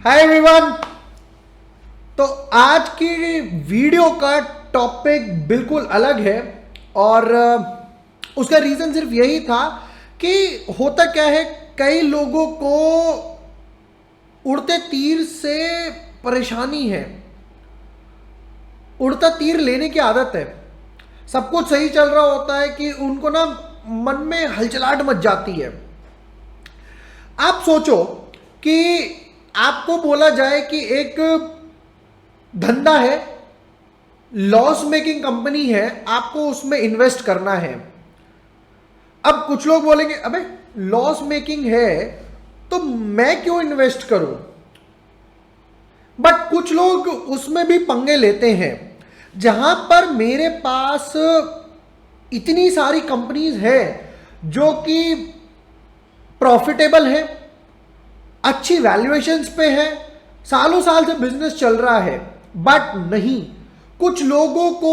Hi everyone. तो आज की वीडियो का टॉपिक बिल्कुल अलग है और उसका रीजन सिर्फ यही था कि होता क्या है, कई लोगों को उड़ते तीर से परेशानी है, उड़ता तीर लेने की आदत है। सब कुछ सही चल रहा होता है कि उनको ना मन में हलचलाहट मच जाती है। आप सोचो कि आपको बोला जाए कि एक धंधा है, लॉस मेकिंग कंपनी है, आपको उसमें इन्वेस्ट करना है। अब कुछ लोग बोलेंगे अबे लॉस मेकिंग है तो मैं क्यों इन्वेस्ट करूं, बट कुछ लोग उसमें भी पंगे लेते हैं। जहां पर मेरे पास इतनी सारी कंपनीज है जो कि प्रॉफिटेबल है, अच्छी वैल्यूएशंस पे है, सालों साल से बिजनेस चल रहा है, बट नहीं, कुछ लोगों को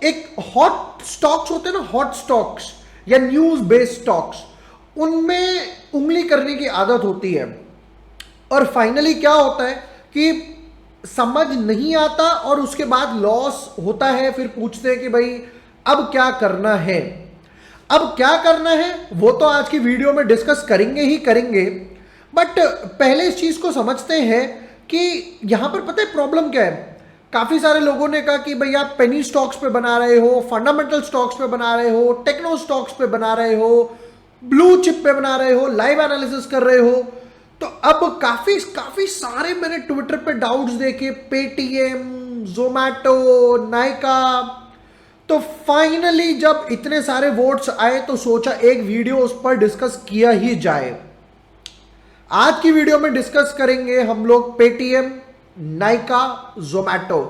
एक हॉट स्टॉक्स होते हैं ना, हॉट स्टॉक्स या न्यूज बेस्ड स्टॉक्स, उनमें उंगली करने की आदत होती है। और फाइनली क्या होता है कि समझ नहीं आता और उसके बाद लॉस होता है। फिर पूछते हैं कि भाई अब क्या करना है। अब क्या करना है वो तो आज की वीडियो में डिस्कस करेंगे ही करेंगे, बट पहले इस चीज को समझते हैं कि यहां पर पता है प्रॉब्लम क्या है। काफी सारे लोगों ने कहा कि भाई आप पेनी स्टॉक्स पे बना रहे हो, फंडामेंटल स्टॉक्स पे बना रहे हो, टेक्नो स्टॉक्स पे बना रहे हो, ब्लू चिप पे बना रहे हो, लाइव एनालिसिस कर रहे हो। तो अब काफी काफी सारे मैंने ट्विटर पे डाउट्स देखे, पेटीएम, जोमैटो, नाइका। तो फाइनली जब इतने सारे वोट्स आए तो सोचा एक वीडियो उस पर डिस्कस किया ही जाए। आज की वीडियो में डिस्कस करेंगे हम लोग पेटीएम, नाइका, जोमैटो।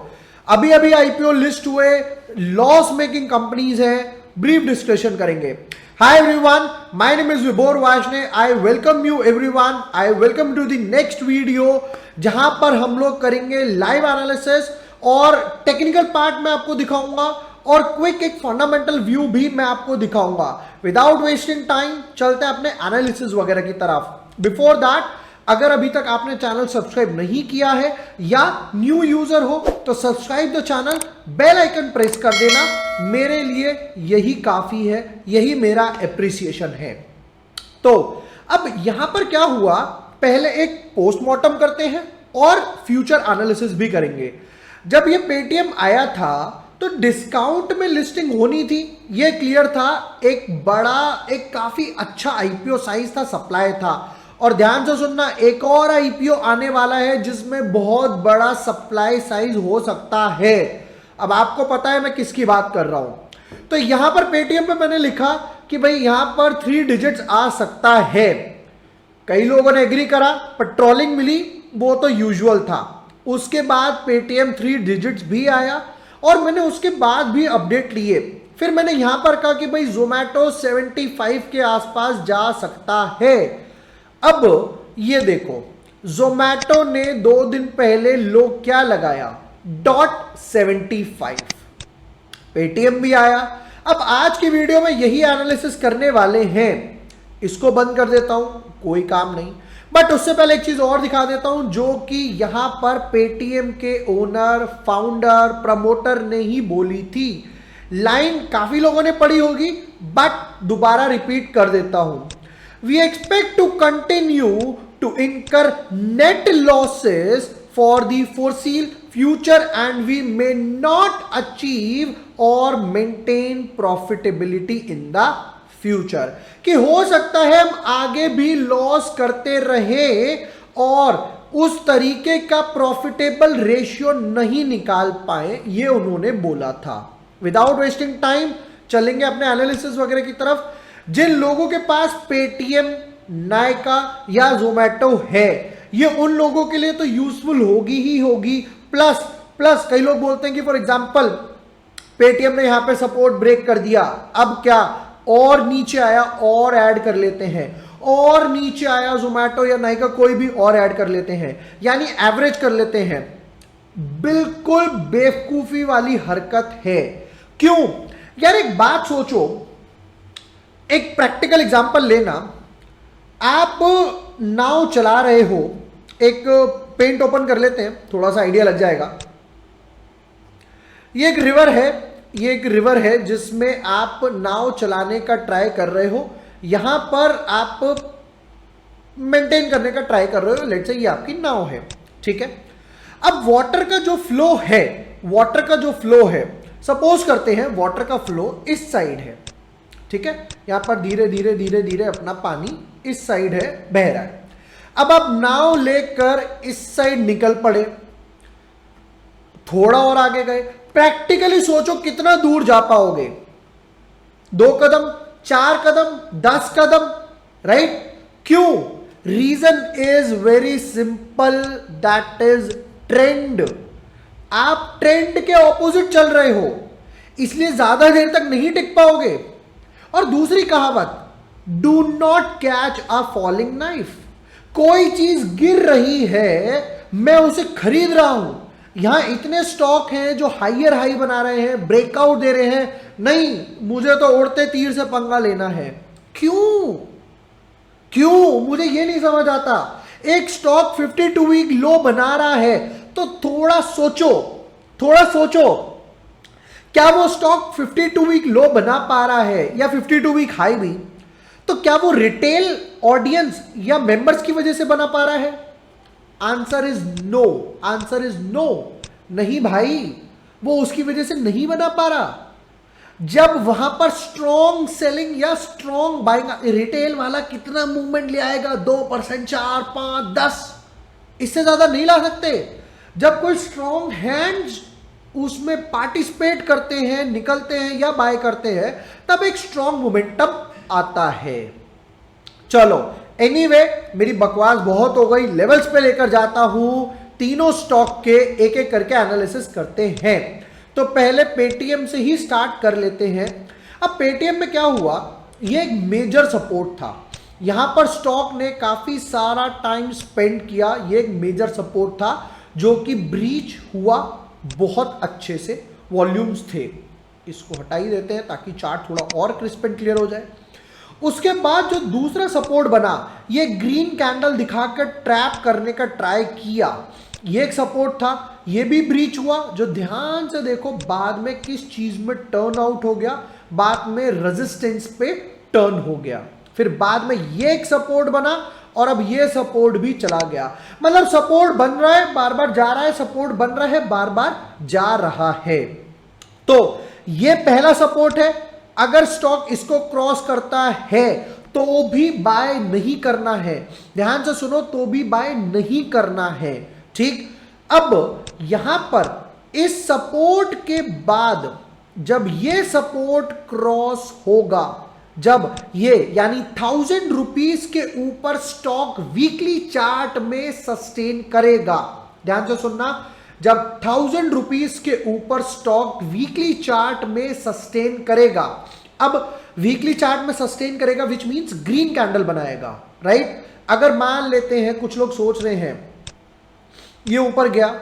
अभी अभी आईपीओ लिस्ट हुए, लॉस मेकिंग कंपनीज हैं, ब्रीफ डिस्कशन करेंगे। Hi everyone, my name is Vibhor Washne. I welcome you everyone, I welcome to the next video जहां पर हम लोग करेंगे लाइव एनालिसिस और टेक्निकल पार्ट में आपको दिखाऊंगा और क्विक एक फंडामेंटल व्यू भी मैं आपको दिखाऊंगा। विदाउट वेस्टिंग टाइम चलते हैं अपने एनालिसिस वगैरह की तरफ। बिफोर दैट, अगर अभी तक आपने चैनल सब्सक्राइब नहीं किया है या न्यू यूजर हो तो subscribe the channel, bell icon press कर देना। मेरे लिए यही काफी है, यही मेरा एप्रिसिएशन है। तो अब यहां पर क्या हुआ, पहले एक पोस्टमार्टम करते हैं और फ्यूचर एनालिसिस भी करेंगे। जब ये पेटीएम आया था तो डिस्काउंट में लिस्टिंग होनी थी, ये क्लियर था। एक बड़ा, एक काफी अच्छा आईपीओ साइज था, सप्लाई था। और ध्यान से सुनना, एक और आईपीओ आने वाला है जिसमें बहुत बड़ा सप्लाई साइज हो सकता है। अब आपको पता है मैं किसकी बात कर रहा हूं। तो यहां पर पेटीएम पे मैंने लिखा कि भाई यहां पर 3 डिजिट्स आ सकता है। कई लोगों ने एग्री करा, पर ट्रोलिंग मिली, वो तो यूजुअल था। उसके बाद पेटीएम 3 डिजिट्स भी आया और मैंने उसके बाद भी अपडेट लिए। फिर मैंने यहां पर कहा कि भाई जोमैटो 75 के आसपास जा सकता है। अब ये देखो, जोमैटो ने 2 दिन पहले लोग क्या लगाया, .75। पेटीएम भी आया। अब आज की वीडियो में यही एनालिसिस करने वाले हैं। इसको बंद कर देता हूं, कोई काम नहीं, बट उससे पहले एक चीज और दिखा देता हूं जो कि यहां पर पेटीएम के ओनर, फाउंडर, प्रमोटर ने ही बोली थी। लाइन काफी लोगों ने पढ़ी होगी, बट दोबारा रिपीट कर देता हूं। We expect to continue to incur net losses for the foreseeable future and we may not achieve or maintain profitability in the future। कि हो सकता है हम आगे भी लॉस करते रहे और उस तरीके का प्रॉफिटेबल रेशियो नहीं निकाल पाए, ये उन्होंने बोला था। विदाउट वेस्टिंग टाइम चलेंगे अपने एनालिसिस वगैरह की तरफ। जिन लोगों के पास पेटीएम, नाइका या जोमैटो है, ये उन लोगों के लिए तो यूजफुल होगी ही होगी। प्लस कई लोग बोलते हैं कि फॉर एग्जांपल पेटीएम ने यहां पे सपोर्ट ब्रेक कर दिया, अब क्या और नीचे आया और ऐड कर लेते हैं, और नीचे आया जोमैटो या नाइका, कोई भी और ऐड कर लेते हैं, यानी एवरेज कर लेते हैं। बिल्कुल बेवकूफी वाली हरकत है। क्यों यार, एक बात सोचो, एक प्रैक्टिकल एग्जांपल लेना। आप नाव चला रहे हो, एक पेंट ओपन कर लेते हैं, थोड़ा सा आइडिया लग जाएगा। ये एक रिवर है, ये एक रिवर है जिसमें आप नाव चलाने का ट्राई कर रहे हो। यहां पर आप मेंटेन करने का ट्राई कर रहे हो, लेट्स से ये आपकी नाव है, ठीक है। अब वाटर का जो फ्लो है, वाटर का जो फ्लो है, सपोज करते हैं वाटर का फ्लो इस साइड है, ठीक है। यहां पर धीरे धीरे धीरे धीरे अपना पानी इस साइड है, बह रहा है। अब आप नाव लेकर इस साइड निकल पड़े, थोड़ा और आगे गए, प्रैक्टिकली सोचो कितना दूर जा पाओगे? 2 कदम, 4 कदम, 10 कदम, राइट? क्यों? Reason is very simple, that is trend. आप ट्रेंड के ऑपोजिट चल रहे हो, इसलिए ज्यादा देर तक नहीं टिक पाओगे। और दूसरी कहावत, do not catch a falling knife. कोई चीज गिर रही है, मैं उसे खरीद रहा हूं। यहां इतने स्टॉक हैं जो हाइयर हाई बना रहे हैं, ब्रेकआउट दे रहे हैं, नहीं मुझे तो उड़ते तीर से पंगा लेना है। क्यों? क्यों? मुझे ये नहीं समझ आता। एक स्टॉक 52 वीक लो बना रहा है, तो थोड़ा सोचो, थोड़ा सोचो, क्या वो स्टॉक 52 वीक लो बना पा रहा है या 52 वीक हाई भी, तो क्या वो रिटेल ऑडियंस या मेंबर्स की वजह से बना पा रहा है? Answer is no, answer is no. नहीं भाई, वो उसकी वजह से नहीं बना पा रहा। जब वहां पर स्ट्रॉन्ग सेलिंग या स्ट्रॉन्ग बाइंग, रिटेल वाला कितना मूवमेंट ले आएगा? 2%, 4, 5, 10, इससे ज्यादा नहीं ला सकते। जब कोई स्ट्रॉन्ग हैंड्स उसमें पार्टिसिपेट करते हैं, निकलते हैं या बाय करते हैं, तब एक स्ट्रॉन्ग मोमेंटम आता है। चलो एनीवे, मेरी बकवास बहुत हो गई, लेवल्स पे लेकर जाता हूं। तीनों स्टॉक के एक एक करके एनालिसिस करते हैं। तो पहले पेटीएम से ही स्टार्ट कर लेते हैं। अब पेटीएम में क्या हुआ, ये एक मेजर सपोर्ट था, यहां पर स्टॉक ने काफी सारा टाइम स्पेंड किया। ये एक मेजर सपोर्ट था जो कि ब्रीच हुआ बहुत अच्छे से, वॉल्यूम्स थे। इसको हटा ही देते हैं ताकि चार्ट थोड़ा और क्रिस्प एंड क्लियर हो जाए। उसके बाद जो दूसरा सपोर्ट बना, ये ग्रीन कैंडल दिखाकर ट्रैप करने का ट्राई किया, ये एक सपोर्ट था, ये भी ब्रीच हुआ। जो ध्यान से देखो बाद में किस चीज में टर्न आउट हो गया, बाद में रेजिस्टेंस पे टर्न हो गया। फिर बाद में ये एक सपोर्ट बना और अब ये सपोर्ट भी चला गया। मतलब सपोर्ट बन रहा है, बार बार जा रहा है, सपोर्ट बन रहा है, बार बार जा रहा है। तो ये पहला सपोर्ट है। अगर स्टॉक इसको क्रॉस करता है तो भी बाय नहीं करना है, ध्यान से सुनो, तो भी बाय नहीं करना है, ठीक। अब यहां पर इस सपोर्ट के बाद जब ये सपोर्ट क्रॉस होगा, जब ये यानी 1000 रुपीज के ऊपर स्टॉक वीकली चार्ट में सस्टेन करेगा, ध्यान से सुनना, जब 1000 रुपीज के ऊपर स्टॉक वीकली चार्ट में सस्टेन करेगा। अब वीकली चार्ट में सस्टेन करेगा विच मींस ग्रीन कैंडल बनाएगा, राइट। अगर मान लेते हैं, कुछ लोग सोच रहे हैं ये ऊपर गया,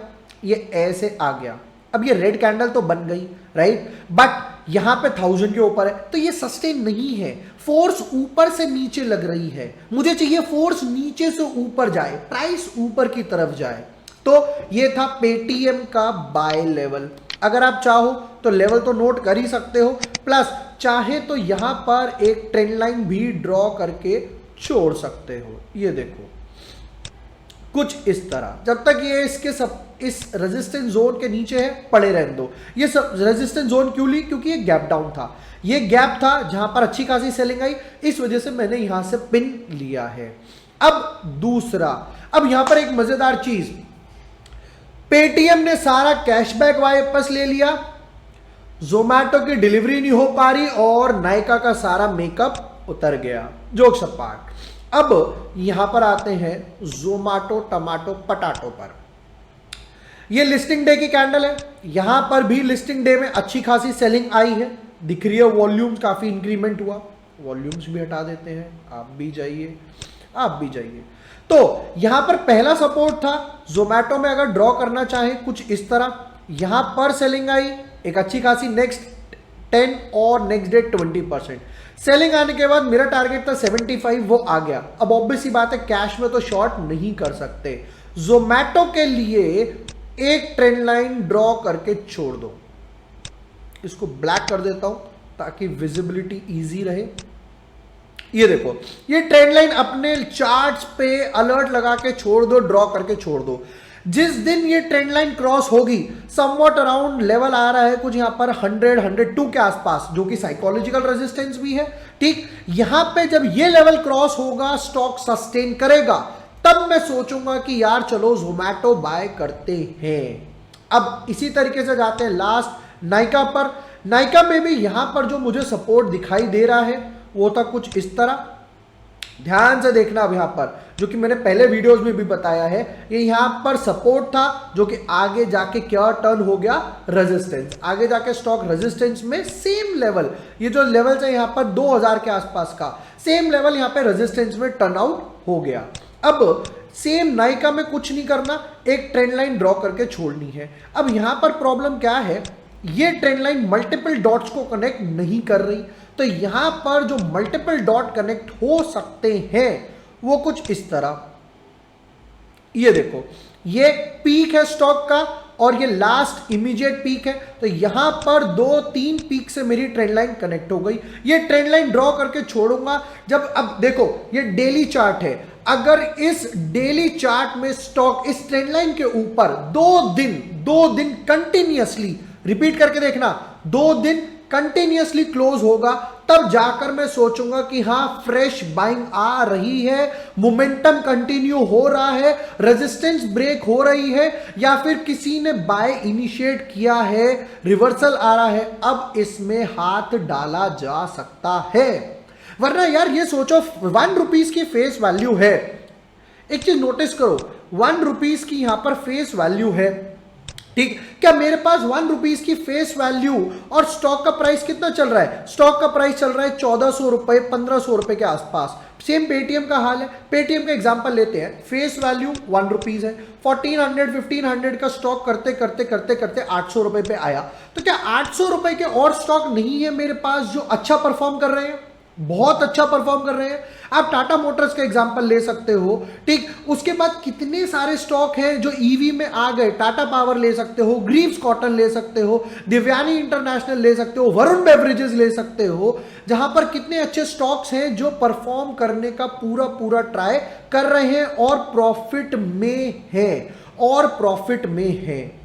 ये ऐसे आ गया, अब ये रेड कैंडल तो बन गई, राइट, बट यहां पे 1000 के ऊपर है, तो ये सस्टेन नहीं है। फोर्स ऊपर से नीचे लग रही है, मुझे चाहिए फोर्स नीचे से ऊपर जाए, प्राइस ऊपर की तरफ जाए। तो ये था पेटीएम का बाय लेवल। अगर आप चाहो तो लेवल तो नोट कर ही सकते हो, प्लस चाहे तो यहां पर एक ट्रेंड लाइन भी ड्रॉ करके छोड़ सकते हो। ये देखो कुछ इस तरह, जब तक ये इसके सब इस रेजिस्टेंस जोन के नीचे है पड़े रहने दो। ये सब रेजिस्टेंस जोन क्यों ली? क्योंकि ये गैप डाउन था, ये गैप था जहां पर अच्छी खासी सेलिंग आई, इस वजह से मैंने यहां से पिन लिया है। अब दूसरा, अब यहां पर एक मजेदार चीज, पेटीएम ने सारा कैशबैक वापस ले लिया, जोमैटो की डिलीवरी नहीं हो पा रही और नायका का सारा मेकअप उतर गया, जोक्स अपार्ट। अब यहां पर आते हैं जोमैटो टमाटो पटाटो पर। यह लिस्टिंग डे की कैंडल है, यहां पर भी लिस्टिंग डे में अच्छी खासी सेलिंग आई है, दिख रही है, वॉल्यूम्स काफी इंक्रीमेंट हुआ। वॉल्यूम्स भी हटा देते हैं, आप भी जाइए, आप भी जाइए। तो यहां पर पहला सपोर्ट था, जोमैटो में अगर ड्रॉ करना चाहे कुछ इस तरह, यहां पर सेलिंग आई एक अच्छी खासी, नेक्स्ट 10 और नेक्स्ट डे 20% सेलिंग आने के बाद मेरा टारगेट था 75, वो आ गया। अब ऑब्वियस सी बात है कैश में तो शॉर्ट नहीं कर सकते, जोमैटो के लिए एक ट्रेंड लाइन ड्रॉ करके छोड़ दो। इसको ब्लैक कर देता हूं ताकि विजिबिलिटी इजी रहे। ये देखो, ये ट्रेंड लाइन अपने चार्ट्स पे अलर्ट लगा के छोड़ दो, ड्रॉ करके छोड़ दो। जिस दिन ये ट्रेंड लाइन क्रॉस होगी, समवॉट अराउंड लेवल आ रहा है कुछ यहां पर 100-102 के आसपास, जो कि साइकोलॉजिकल रेजिस्टेंस भी है। ठीक, यहां पे जब ये लेवल क्रॉस होगा, स्टॉक सस्टेन करेगा, तब मैं सोचूंगा कि यार चलो जोमैटो बाय करते हैं। अब इसी तरीके से जाते हैं लास्ट नाइका पर। नाइका में भी यहां पर जो मुझे सपोर्ट दिखाई दे रहा है वो था कुछ इस तरह। ध्यान से देखना अब यहां पर, जो कि मैंने पहले वीडियोस में भी बताया है, ये यहां पर सपोर्ट था जो कि आगे जाके क्या टर्न हो गया, रेजिस्टेंस। आगे जाके स्टॉक रेजिस्टेंस में सेम लेवल, ये जो लेवल है यहां पर 2000 के आसपास का, सेम लेवल यहां पे रेजिस्टेंस में टर्न आउट हो गया। अब सेम नाइका में कुछ नहीं करना, एक ट्रेंड लाइन ड्रॉ करके छोड़नी है। अब यहां पर प्रॉब्लम क्या है, ये ट्रेंड लाइन मल्टीपल डॉट्स को कनेक्ट नहीं कर रही, तो यहां पर जो मल्टीपल डॉट कनेक्ट हो सकते हैं वो कुछ इस तरह। ये देखो, ये पीक है स्टॉक का और ये लास्ट इमीडिएट पीक है, तो यहां पर 2-3 पीक से मेरी ट्रेंड लाइन कनेक्ट हो गई। ये ट्रेंड लाइन ड्रॉ करके छोड़ूंगा जब, अब देखो ये डेली चार्ट है, अगर इस डेली चार्ट में स्टॉक इस ट्रेंड लाइन के ऊपर 2 दिन कंटिन्यूअसली, रिपीट करके देखना, 2 दिन कंटिन्यूअसली क्लोज होगा, तब जाकर मैं सोचूंगा कि हां फ्रेश बाइंग आ रही है, मोमेंटम कंटिन्यू हो रहा है, रेजिस्टेंस ब्रेक हो रही है, या फिर किसी ने बाय इनिशिएट किया है, रिवर्सल आ रहा है, अब इसमें हाथ डाला जा सकता है। वरना यार ये सोचो, 1 रुपीज की फेस वैल्यू है, एक चीज नोटिस करो, 1 रुपीज की यहां पर फेस वैल्यू है, ठीक, क्या मेरे पास 1 रुपीज की फेस वैल्यू और स्टॉक का प्राइस कितना चल रहा है, स्टॉक का प्राइस चल रहा है 1400 रुपए, 1500 रुपए के आसपास। सेम पेटीएम का हाल है, पेटीएम का एग्जांपल लेते हैं, फेस वैल्यू 1 रुपीज है, 1400-1500 का स्टॉक करते करते करते करते 800 रुपए पे आया, तो क्या 800 रुपए के और स्टॉक नहीं है मेरे पास जो अच्छा परफॉर्म कर रहे हैं, बहुत अच्छा परफॉर्म कर रहे हैं। आप टाटा मोटर्स का एग्जांपल ले सकते हो, ठीक, उसके बाद कितने सारे स्टॉक हैं जो ईवी में आ गए, टाटा पावर ले सकते हो, ग्रीव्स कॉटन ले सकते हो, दिव्यानी इंटरनेशनल ले सकते हो, वरुण बेवरेजेस ले सकते हो, जहां पर कितने अच्छे स्टॉक्स हैं जो परफॉर्म करने का पूरा ट्राई कर रहे हैं और प्रॉफिट में है।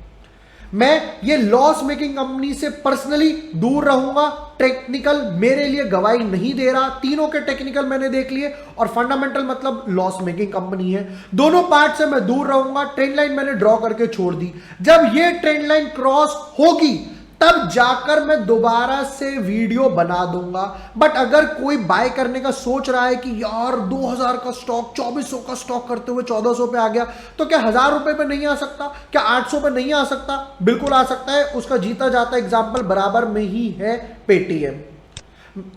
मैं ये लॉस मेकिंग कंपनी से पर्सनली दूर रहूंगा, टेक्निकल मेरे लिए गवाही नहीं दे रहा, तीनों के टेक्निकल मैंने देख लिए और फंडामेंटल मतलब लॉस मेकिंग कंपनी है, दोनों पार्ट से मैं दूर रहूंगा। ट्रेंड लाइन मैंने ड्रॉ करके छोड़ दी, जब ये ट्रेंड लाइन क्रॉस होगी तब जाकर मैं दोबारा से वीडियो बना दूंगा। बट अगर कोई बाय करने का सोच रहा है कि यार 2000 का स्टॉक 2400 का स्टॉक करते हुए 1400 पे आ गया, तो क्या 1000 रुपए पे नहीं आ सकता, क्या 800 पे नहीं आ सकता, बिल्कुल आ सकता है। उसका जीता जाता एग्जांपल बराबर में ही है पेटीएम।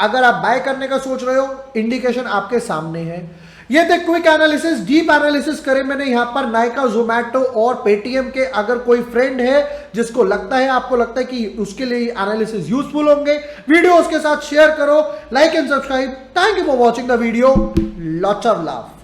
अगर आप बाय करने का सोच रहे हो, इंडिकेशन आपके सामने है। ये थे क्विक एनालिसिस, डीप एनालिसिस करे मैंने यहां पर नाइका, जोमैटो और पेटीएम के। अगर कोई फ्रेंड है जिसको लगता है, आपको लगता है कि उसके लिए एनालिसिस यूजफुल होंगे, वीडियो उसके साथ शेयर करो, like and subscribe. Thank you for watching the video, lots of love.